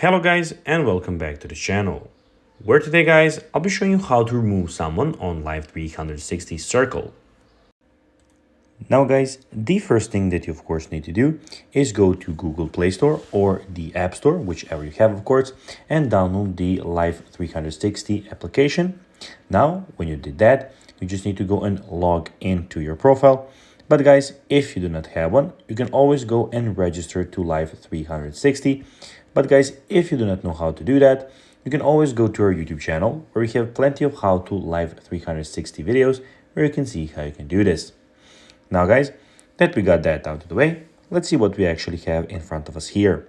Hello guys and welcome back to the channel, where today guys I'll be showing you how to remove someone on Life360 Circle. Now guys, the first thing that you of course need to do is go to Google Play Store or the App Store, whichever you have of course, and download the Life360 application. Now when you did that, you just need to go and log into your profile. But guys, if you do not have one, you can always go and register to Life360. But guys, if you do not know how to do that, you can always go to our YouTube channel where we have plenty of how to Life360 videos where you can see how you can do this. Now guys, that we got that out of the way, let's see what we actually have in front of us here.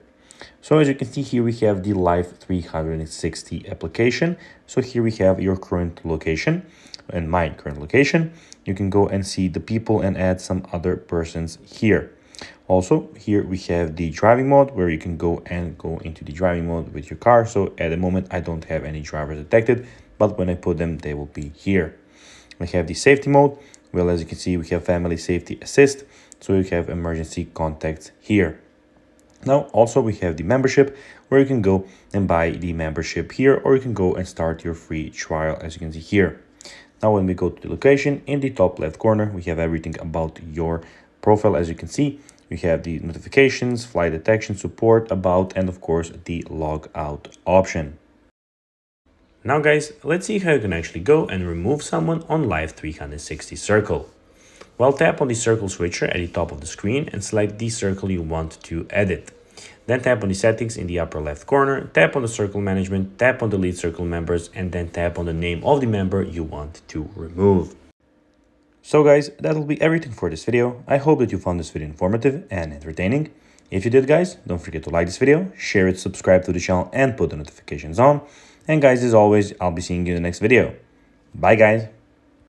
So as you can see here, we have the Life360 application. So here we have your current location and my current location. You can go and see the people and add some other persons here. Also, here we have the driving mode where you can go into the driving mode with your car. So at the moment, I don't have any drivers detected, but when I put them, they will be here. We have the safety mode. Well, as you can see, we have family safety assist. So you have emergency contacts here. Now, also we have the membership where you can go and buy the membership here, or you can go and start your free trial, as you can see here. Now, when we go to the location, in the top left corner, we have everything about your profile. As you can see, we have the notifications, flight detection, support, about, and of course, the log out option. Now guys, let's see how you can actually go and remove someone on Life360 Circle. Well, tap on the circle switcher at the top of the screen and select the circle you want to edit. Then tap on the settings in the upper left corner, tap on the circle management, tap on delete circle members, and then tap on the name of the member you want to remove. So guys, that will be everything for this video. I hope that you found this video informative and entertaining. If you did guys, don't forget to like this video, share it, subscribe to the channel, and put the notifications on. And guys, as always, I'll be seeing you in the next video. Bye guys.